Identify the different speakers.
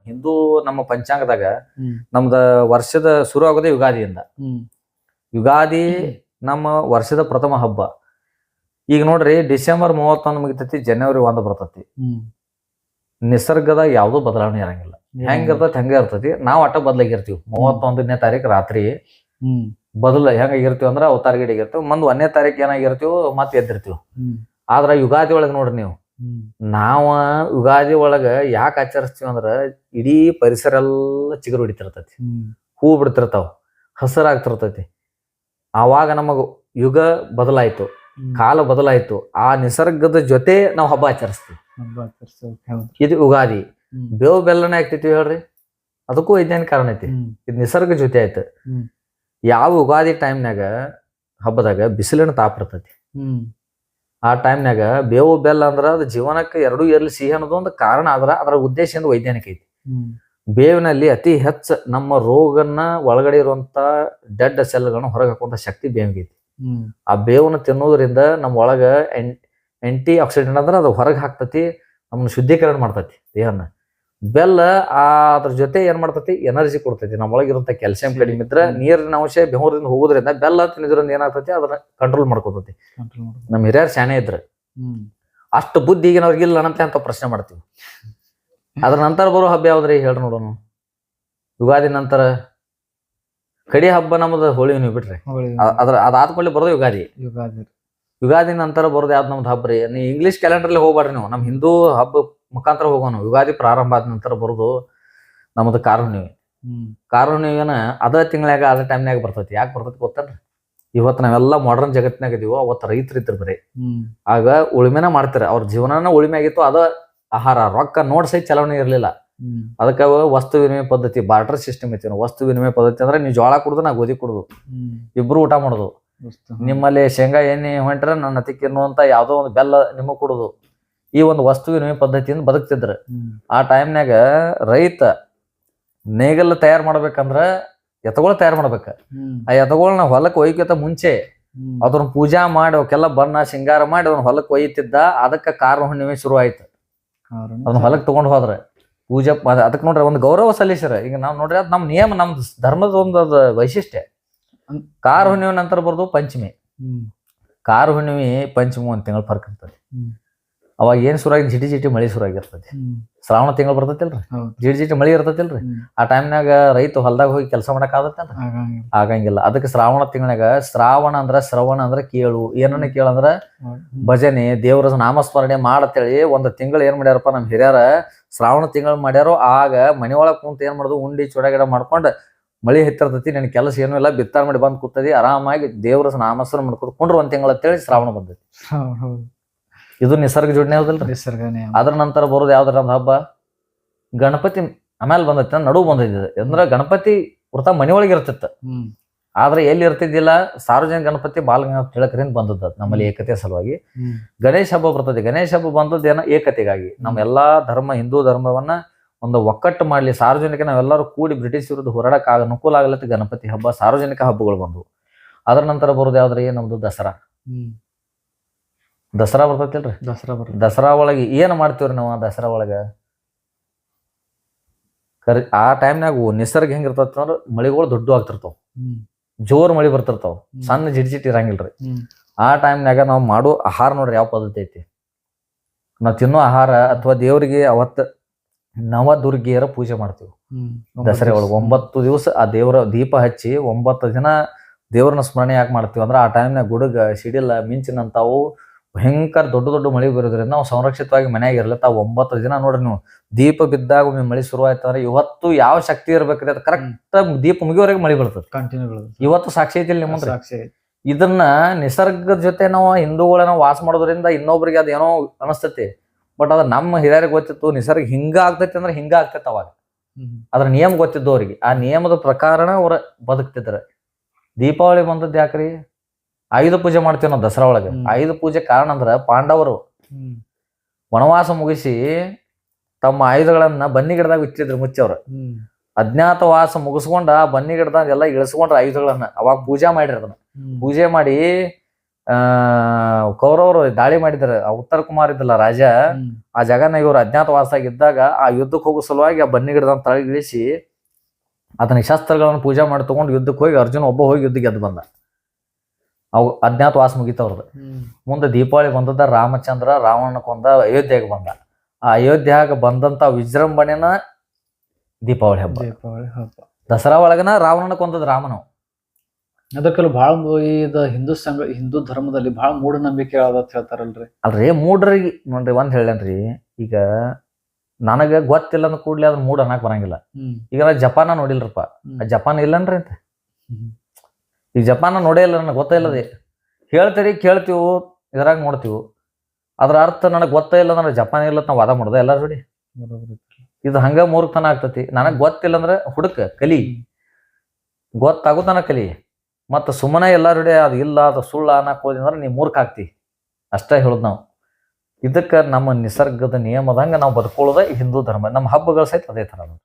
Speaker 1: ಹಿಂದೂ ನಮ್ಮ ಪಂಚಾಂಗದಾಗ ನಮ್ದ ವರ್ಷದ ಶುರು ಆಗೋದೇ ಯುಗಾದಿಯಿಂದ. ಯುಗಾದಿ ನಮ್ಮ ವರ್ಷದ ಪ್ರಥಮ ಹಬ್ಬ. ಈಗ ನೋಡ್ರಿ ಡಿಸೆಂಬರ್ 31 ಮುಗಿತೈತಿ, ಜನವರಿ 1 ಬರ್ತೈತಿ. ನಿಸರ್ಗದ ಯಾವ್ದು ಬದಲಾವಣೆ ಇರಂಗಿಲ್ಲ. ಹೆಂಗಿರ್ತೈತಿ ಹಂಗ ಇರ್ತೈತಿ. ನಾವ್ ಅಟ್ಟ ಬದಲಾಗಿರ್ತೀವಿ. 31ನೇ ತಾರೀಕು ರಾತ್ರಿ ಹೆಂಗಾಗಿರ್ತೀವಿ ಅಂದ್ರ ಅವತಾರಗಿಡಿಗಿರ್ತೀವಿ. 1ನೇ ತಾರೀಕು ಏನಾಗಿರ್ತೀವಿ ಮತ್ತೆ ಎದ್ದಿರ್ತೀವಿ. ಆದ್ರ ಯುಗಾದಿ ಒಳಗ ನೋಡ್ರಿ ನೀವು, ನಾವ ಯುಗಾದಿ ಒಳಗ ಯಾಕೆ ಆಚರಿಸ್ತೀವಿ ಅಂದ್ರ ಇಡೀ ಪರಿಸರ ಎಲ್ಲ ಚಿಗುರು ಹೊಡಿತಿರ್ತೈತಿ, ಹೂ ಬಿಡ್ತಿರ್ತಾವ, ಹಸರಾಗ್ತಿರ್ತೈತಿ. ಆವಾಗ ನಮಗ ಯುಗ ಬದಲಾಯ್ತು, ಕಾಲ ಬದಲಾಯ್ತು. ಆ ನಿಸರ್ಗದ ಜೊತೆ ನಾವು ಹಬ್ಬ ಆಚರಿಸ್ತೀವಿ. ಇದು ಯುಗಾದಿ. ಬೇವು ಬೆಲ್ಲನ ಆಗ್ತೈತಿವಿ ಹೇಳ್ರಿ, ಅದಕ್ಕೂ ವೈಜ್ಞಾನಿಕ ಕಾರಣ ಐತಿ. ಇದು ನಿಸರ್ಗ ಜೊತೆ ಆಯ್ತು. ಯಾವ ಯುಗಾದಿ ಟೈಮ್ನಾಗ ಹಬ್ಬದಾಗ ಬಿಸಿಲಿನ ತಾಪ ಇರ್ತೈತಿ, ಆ ಟೈಮ್ನಾಗ ಬೇವು ಬೆಲ್ಲ ಅಂದ್ರ ಅದು ಜೀವನಕ್ಕೆ ಎರಡೂ ಇರ್ಲಿ ಸಿಹಿ ಅನ್ನೋದು ಒಂದು ಕಾರಣ. ಅದರ ಉದ್ದೇಶ ವೈಜ್ಞಾನಿಕ ಐತಿ. ಬೇವಿನಲ್ಲಿ ಅತಿ ಹೆಚ್ಚು ನಮ್ಮ ರೋಗನ್ನ ಒಳಗಡೆ ಇರುವಂತ ಡೆಡ್ ಸೆಲ್ಗಳನ್ನ ಹೊರಗೆ ಹಾಕುವಂತ ಶಕ್ತಿ ಬೇವಿಗೈತಿ. ಆ ಬೇವನ್ನ ತಿನ್ನೋದ್ರಿಂದ ನಮ್ಮ ಒಳಗ ಆಂಟಿ ಆಕ್ಸಿಡೆಂಟ್ ಅಂದ್ರೆ ಅದು ಹೊರಗೆ ಹಾಕ್ತತಿ, ನಮ್ಮನ್ನ ಶುದ್ಧೀಕರಣ ಮಾಡ್ತತಿ ದೇಹನ. ಬೆಲ್ಲ ಅದ್ರ ಜೊತೆ ಏನ್ ಮಾಡ್ತತಿ, ಎನರ್ಜಿ ಕೊಡ್ತೈತಿ. ನಮ್ಮೊಳಗಿರುವಂತ ಕ್ಯಾಲ್ಸಿಯಂ ಕಡಿಮೆ ಇದ್ರೆ ನೀರಿನ ಅಂಶ ಬೆವರಿಂದ ಹೋಗೋದ್ರಿಂದ ಬೆಲ್ಲ ತಿನ್ನೋದ್ರಿಂದ ಏನಾಗ್ತತಿ, ಅದನ್ನ ಕಂಟ್ರೋಲ್ ಮಾಡ್ಕೋತತಿ. ನಮ್ಮ ಹಿರಿಯರ್ ಶಾಣೆ ಇದ್ರ ಅಷ್ಟು ಬುದ್ಧಿ ಈಗಿನವ್ರಿಗಿಲ್ಲ ಅಂತ ಪ್ರಶ್ನೆ ಮಾಡ್ತೀವಿ. ಅದ್ರ ನಂತರ ಬರೋ ಹಬ್ಬ ಯಾವ್ದ್ರಿ ಹೇಳ್ರಿ ನೋಡೋಣ. ಯುಗಾದಿ ನಂತರ ಕಡಿ ಹಬ್ಬ ನಮ್ದು ಹೋಳಿ ನೀವು ಬಿಟ್ರಿ. ಅದಾದ್ಮೇಲೆ ಬರೋದು ಯುಗಾದಿ. ಯುಗಾದಿ ನಂತರ ಬರೋದು ಯಾವ್ದು ನಮ್ದು ಹಬ್ಬ ರೀ. ನೀವು ಇಂಗ್ಲಿಷ್ ಕ್ಯಾಲೆಂಡರ್ಲಿ ಹೋಗ್ಬಾರ್ರಿ, ನೀವು ನಮ್ಮ ಹಿಂದೂ ಹಬ್ಬ ಮುಖಾಂತರ ಹೋಗೋಣ. ಯುಗಾದಿ ಪ್ರಾರಂಭ ಆದ ನಂತರ ಬರೋದು ನಮ್ದು ಕಾರುಣ್ಣಿಮೆ. ಕಾರುಣ್ಣಿಮೆನ ಅದ ತಿಂಗಳಾಗ ಅದ ಟೈಮ್ನಾಗ ಬರ್ತೈತಿ. ಯಾಕೆ ಬರ್ತೈತಿ ಗೊತ್ತಲ್ರಿ? ಇವತ್ತು ನಾವೆಲ್ಲ ಮಾಡರ್ನ್ ಜಗತ್ತಿನಾಗ ಇದೀವೋ, ಅವತ್ತು ರೈತರು ಇದ್ರು ಬರೀ. ಆಗ ಉಳುಮೆನ ಮಾಡ್ತಾರೆ, ಅವ್ರ ಜೀವನನ ಉಳುಮೆ ಆಗಿತ್ತು. ಅದ ಆಹಾರ ರೊಕ್ಕ ನೋಡ್ ಸಹಿತ ಚಲಾವಣೆ ಇರ್ಲಿಲ್ಲ. ಅದಕ್ಕೆ ವಸ್ತು ವಿನಿಮಯ ಪದ್ಧತಿ, ಬಾರ್ಟರ್ ಸಿಸ್ಟಮ್ ಐತಿ. ವಸ್ತು ವಿನಿಮಯ ಪದ್ಧತಿ ಅಂದ್ರೆ ನೀವು ಜೋಳ ಕುಡ್ದು ನಾ ಗೋಧಿ ಕುಡ್ದು ಇಬ್ರು ಊಟ ಮಾಡುದು. ನಿಮ್ಮಲ್ಲಿ ಶೇಂಗಾ ಎಣ್ಣೆ ಹೊಂಟ್ರ ನನ್ನ ಅತಿಕ್ಕಿನ್ನುವಂತ ಯಾವ್ದೋ ಒಂದು ಬೆಲ್ಲ ನಿಮಗ್ ಕುಡುದು. ಈ ಒಂದು ವಸ್ತು ವಿನಿಮಯ ಪದ್ಧತಿಯಿಂದ ಬದುಕ್ತಿದ್ರ. ಆ ಟೈಮ್ನಾಗ ರೈತ ನೇಗಲ್ ತಯಾರು ಮಾಡ್ಬೇಕಂದ್ರ ಎತ್ತುಗಳು ತಯಾರು ಮಾಡ್ಬೇಕ. ಆ ಎತ್ತುಗಳನ್ನ ಹೊಲಕ್ಕೆ ಒಯ್ಯಕಿಂತ ಮುಂಚೆ ಅದನ್ನ ಪೂಜಾ ಮಾಡಿ ಅವಕ್ಕೆಲ್ಲ ಬಣ್ಣ ಶೃಂಗಾರ ಮಾಡಿ ಅದನ್ನ ಹೊಲಕ್ಕೆ ಒಯ್ಯುತ್ತಿದ್ದ. ಅದಕ್ಕ ಕಾರು ಹುಣ್ಣಿಮೆ ಶುರು ಆಯ್ತು. ಅದನ್ನ ಹೊಲಕ್ ತಗೊಂಡ್ ಹೋದ್ರೆ ಪೂಜೆ ಅದಕ್ಕೆ ನೋಡ್ರಿ ಒಂದು ಗೌರವ ಸಲ್ಲಿಸ್ಯಾರ. ಈಗ ನಾವ್ ನೋಡ್ರಿ ಅದ್ ನಮ್ ನಿಯಮ, ನಮ್ದು ಧರ್ಮದ ಒಂದು ಅದ ವೈಶಿಷ್ಟ್ಯ. ಕಾರ ಹುಣ್ಣಿಮೆ ನಂತರ ಬರ್ದು ಪಂಚಮಿ. ಕಾರ ಹುಣ್ಣಿಮೆ ಪಂಚಮಿ 1 ತಿಂಗಳ ಫರ್ಕ್ ಇರ್ತದೆ. ಅವಾಗ ಏನ್ ಶುರುವಾಗಿ ಜಿಟಿ ಜಿಟಿ ಮಳಿ ಶುರುವಾಗಿರ್ತೈತಿ. ಶ್ರಾವಣ ತಿಂಗಳು ಬರ್ತೈತಿಲ್ರಿ, ಜಿಟಿ ಜಿಟಿ ಮಳಿ ಇರ್ತೈತಿಲ್ರಿ. ಆ ಟೈಮ್ನಾಗ ರೈತ ಹೊಲ್ದಾಗ ಹೋಗಿ ಕೆಲಸ ಮಾಡಕ್ ಆಗತ್ತಲ್ರಿ? ಆಗಂಗಿಲ್ಲ. ಅದಕ್ಕೆ ಶ್ರಾವಣ ತಿಂಗಳಾಗ ಶ್ರಾವಣ ಅಂದ್ರ ಶ್ರವಣ ಅಂದ್ರ ಕೇಳು, ಏನನ್ನ ಕೇಳಂದ್ರ ಭಜನೆ, ದೇವರ ನಾಮಸ್ಮರಣೆ ಮಾಡತ್ತೇಳಿ 1 ತಿಂಗಳು ಏನ್ ಮಾಡ್ಯಾರಪ್ಪ ನಮ್ ಹಿರಿಯರ, ಶ್ರಾವಣ ತಿಂಗಳು ಮಾಡ್ಯಾರೋ. ಆಗ ಮನಿ ಒಳಗ್ ಕುಂತ ಏನ್ ಮಾಡುದು, ಉಂಡಿ ಚೂಡ ಗಿಡ ಮಾಡ್ಕೊಂಡ್ ಮಳಿ ಹತ್ತಿರ್ತೈತಿ, ನನ್ ಕೆಲಸ ಏನೂ ಇಲ್ಲ, ಬಿತ್ತಾರ ಮಾಡಿ ಬಂದ್ ಕೂತದಿ, ಆರಾಮಾಗಿ ದೇವ್ರ ನಾಮಸ್ಮರಣೆ ಮಾಡ್ಕೊಂಡು ಕುಂಡ್ರ 1 ತಿಂಗಳ ಅಂತೇಳಿ ಶ್ರಾವಣ ಬಂದೈತಿ. ಇದು ನಿಸರ್ಗ ಜೋಡಣೆ ಹೌದಲ್ರಿ? ನಿಸರ್ಗನೇ. ಅದ್ರ ನಂತರ ಬರೋದು ಯಾವ್ದ್ರ ನಮ್ದು ಹಬ್ಬ ಗಣಪತಿ. ಆಮೇಲೆ ಬಂದೈತಿ, ನಡುವು ಬಂದೈತಿ. ಅಂದ್ರ ಗಣಪತಿ ವೃತ ಮನಿ ಒಳಗೆ ಇರ್ತಿತ್ತ. ಆದ್ರೆ ಎಲ್ಲಿ ಇರ್ತಿದ್ದಿಲ್ಲ, ಸಾರ್ವಜನಿಕ ಗಣಪತಿ ಬಾಲಗಂಗಾಧರ ತಿಲಕರಿಂದ ಬಂದದ್ದು ನಮ್ಮಲ್ಲಿ ಏಕತೆ ಸಲುವಾಗಿ. ಗಣೇಶ ಹಬ್ಬ ಬರ್ತದೆ. ಗಣೇಶ ಹಬ್ಬ ಬಂದದ್ದು ಏನೋ ಏಕತೆಗಾಗಿ. ನಮ್ಮ ಎಲ್ಲಾ ಧರ್ಮ, ಹಿಂದೂ ಧರ್ಮವನ್ನ ಒಂದು ಒಕ್ಕಟ್ಟು ಮಾಡ್ಲಿ, ಸಾರ್ವಜನಿಕ ನಾವೆಲ್ಲರೂ ಕೂಡಿ ಬ್ರಿಟಿಷ್ ವಿರುದ್ಧ ಹೋರಾಡಕ್ ಅನುಕೂಲ ಆಗಲತ್ತ ಗಣಪತಿ ಹಬ್ಬ, ಸಾರ್ವಜನಿಕ ಹಬ್ಬಗಳು ಬಂದವು. ಅದ್ರ ನಂತರ ಬರೋದು ಯಾವ್ದ್ರಿ ನಮ್ದು ದಸರಾ. ದಸರಾ ಬರ್ತೈತಿಲ್ರಿ? ದಸರಾ ಒಳಗೆ ಏನ್ ಮಾಡ್ತೀವ್ರಿ ನಾವು? ದಸರಾ ಒಳಗ ಆ ಟೈಮ್ನಾಗ ನಿಸರ್ಗ ಹೆಂಗಿರ್ತೈತಿ ಅಂದ್ರೆ ಮಳಿಗಳು ದೊಡ್ಡ ಆಗ್ತಿರ್ತಾವ, ಜೋರ್ ಮಳಿ ಬರ್ತಿರ್ತಾವ, ಸಣ್ಣ ಜಿಡ್ಜಿಟ್ ಇರಂಗಿಲ್ರಿ. ಆ ಟೈಮ್ನಾಗ ನಾವು ಮಾಡೋ ಆಹಾರ ನೋಡ್ರಿ ಯಾವ ಪದ್ಧತಿ ಐತಿ. ನಾವು ತಿನ್ನೋ ಆಹಾರ ಅಥವಾ ದೇವ್ರಿಗೆ ಅವತ್ತ ನವದುರ್ಗಿಯರ ಪೂಜೆ ಮಾಡ್ತೀವಿ ದಸರಾ ಒಳಗೆ. 9 ದಿವಸ ಆ ದೇವರ ದೀಪ ಹಚ್ಚಿ 9 ದಿನ ದೇವ್ರನ್ನ ಸ್ಮರಣೆ ಯಾಕೆ ಮಾಡ್ತೀವಿ ಅಂದ್ರೆ, ಆ ಟೈಮ್ನಾಗ ಗುಡುಗ ಸಿಡಿಲ ಮಿಂಚಿನಂತಾವು ಭಯಂಕರ ದೊಡ್ಡ ದೊಡ್ಡ ಮಳಿ ಬರೋದ್ರಿಂದ ನಾವು ಸಂರಕ್ಷಿತವಾಗಿ ಮನ್ಯಾಗ ಇರ್ಲತ್ತ. 9 ದಿನ ನೋಡ್ರಿ ನೀವು, ದೀಪ ಬಿದ್ದಾಗ ಒಮ್ಮೆ ಮಳಿ ಶುರು ಆಯ್ತಂದ್ರೆ ಇವತ್ತು ಯಾವ ಶಕ್ತಿ ಇರ್ಬೇಕ್ರಿ, ಅದು ಕರೆಕ್ಟ್ ದೀಪ ಮುಗಿಯೋವರೆಗೆ ಮಳಿ ಬರ್ತದೆ. ಇವತ್ತು ಸಾಕ್ಷಿ ಐತಿಲ್ಲ ನಿಮ್ಮ ಮುಂದೆ. ಇದನ್ನ ನಿಸರ್ಗದ ಜೊತೆ ನಾವು ಹಿಂದೂಗಳನ್ನ ವಾಸ ಮಾಡೋದ್ರಿಂದ ಇನ್ನೊಬ್ರಿಗೆ ಅದೇನೋ ಅನಸ್ತತಿ. ಬಟ್ ಅದ ನಮ್ಮ ಹಿರಿಯರಿಗೆ ಗೊತ್ತಿತ್ತು, ನಿಸರ್ಗ ಹಿಂಗ ಆಗ್ತೈತಿ ಅಂದ್ರೆ ಹಿಂಗ ಆಗ್ತೈತಿ. ಅವಾಗ ಅದ್ರ ನಿಯಮ ಗೊತ್ತಿದ್ದು ಅವ್ರಿಗೆ. ಆ ನಿಯಮದ ಪ್ರಕಾರನ ಅವ್ರ ಬದುಕ್ತಿದ್ರ. ದೀಪಾವಳಿ ಬಂದದ್ದು ಯಾಕ್ರಿ? ಆಯುಧ ಪೂಜೆ ಮಾಡ್ತೀವಿ ನಾವು ದಸರಾ ಒಳಗೆ. ಆಯುಧ ಪೂಜೆ ಕಾರಣ ಅಂದ್ರ ಪಾಂಡವರು ವನವಾಸ ಮುಗಿಸಿ ತಮ್ಮ ಆಯುಧಗಳನ್ನ ಬನ್ನಿ ಗಿಡದಾಗ ಇಟ್ಟಿದ್ರು ಮುಚ್ಚವ್ರು. ಅಜ್ಞಾತವಾಸ ಮುಗಿಸ್ಕೊಂಡ ಬನ್ನಿ ಗಿಡದಾಗ ಎಲ್ಲ ಇಳಿಸ್ಕೊಂಡ್ರ ಆಯುಧಗಳನ್ನ. ಅವಾಗ ಪೂಜಾ ಮಾಡಿರ. ಅದನ್ನ ಪೂಜೆ ಮಾಡಿ ಕೌರವರು ದಾಳಿ ಮಾಡಿದಾರೆ. ಆ ಉತ್ತರ ಕುಮಾರ್ ಇದ್ದಲ್ಲ ರಾಜ, ಆ ಜಾಗನ ಇವ್ರು ಅಜ್ಞಾತವಾಸಾಗಿದ್ದಾಗ ಆ ಯುದ್ಧಕ್ಕೆ ಹೋಗೋ ಸಲುವಾಗಿ ಆ ಬನ್ನಿ ಗಿಡದ ತಳಗಿಳಿಸಿ ಅದನ್ನ ಶಸ್ತ್ರಗಳನ್ನು ಪೂಜೆ ಮಾಡಿ ತಗೊಂಡು ಯುದ್ಧಕ್ಕೆ ಹೋಗಿ ಅರ್ಜುನ ಒಬ್ಬ ಹೋಗಿ ಯುದ್ಧ ಗೆದ್ದು ಬಂದ. ಅವು ಅಜ್ಞಾತವಾಸ ಮುಗಿತವ್ರದ್ದು. ಮುಂದೆ ದೀಪಾವಳಿ ಬಂದದ, ರಾಮಚಂದ್ರ ರಾವಣ ಕೊಂದ ಅಯೋಧ್ಯೆಗೆ ಬಂದ. ಆ ಅಯೋಧ್ಯಾಗ ಬಂದಂತ ವಿಜೃಂಭಣೆನ ದೀಪಾವಳಿ ಹಬ್ಬ. ದಸರಾ ಒಳಗನ ರಾವಣನ ಕೊಂದದ ರಾಮನು.
Speaker 2: ಅದಕ್ಕೆಲ್ಲ ಬಹಳ ಹಿಂದೂ ಧರ್ಮದಲ್ಲಿ ಬಹಳ ಮೂಢನಂಬಿಕೆ ಅಂತ ಹೇಳ್ತಾರಲ್ರಿ.
Speaker 1: ಅಲ್ರಿ ಮೂಢರಿಗೆ ನೋಡ್ರಿ ಒಂದ್ ಹೇಳೇನ್ರಿ, ಈಗ ನನಗ ಗೊತ್ತಿಲ್ಲ ಅಂದ ಕೂಡ್ಲೆ ಅದ್ರ ಮೂಡ್ ಅನ್ನಕ್ ಬರಂಗಿಲ್ಲ. ಈಗ ನಾ ಜಪಾನ ನೋಡಿಲ್ರಪ್ಪ, ಜಪಾನ್ ಇಲ್ಲನ್ರಿ ಅಂತ. ಈಗ ಜಪಾನ ನೋಡೇ ಇಲ್ಲ, ನನಗೆ ಗೊತ್ತೇ ಇಲ್ಲದೆ. ಹೇಳ್ತೀರಿ ಕೇಳ್ತೀವಿ, ಇದ್ರಾಗ ನೋಡ್ತೀವಿ, ಅದ್ರ ಅರ್ಥ ನನಗೆ ಗೊತ್ತೇ ಇಲ್ಲ ಅಂದ್ರೆ ಜಪಾನ್ ಇಲ್ಲ ನಾವು ವಾದ ಮಾಡೋದ ಎಲ್ಲಾರ ಜೋಡಿ. ಇದು ಹಂಗ ಮೂರ್ಖತನ ಆಗ್ತತಿ. ನನಗ್ ಗೊತ್ತಿಲ್ಲ ಅಂದ್ರೆ ಹುಡುಕ ಕಲಿ, ಗೊತ್ತಾಗುತ್ತಾನ ಕಲಿ. ಮತ್ತ ಸುಮ್ಮನೆ ಎಲ್ಲಾರ ಜೋಡಿ ಅದು ಇಲ್ಲ ಅದು ಸುಳ್ಳ ಅನ್ನಕ್ ಹೋದಿ ಅಂದ್ರೆ ನೀ ಮೂರ್ಖ ಆಗ್ತಿ ಅಷ್ಟೇ ಹೇಳುದು ನಾವು. ಇದಕ್ಕ ನಮ್ಮ ನಿಸರ್ಗದ ನಿಯಮದಂಗ ನಾವು ಬದುಕೊಳ್ಳೋದ ಹಿಂದೂ ಧರ್ಮ. ನಮ್ಮ ಹಬ್ಬಗಳ ಸಹಿತ ಅದೇ ತರ.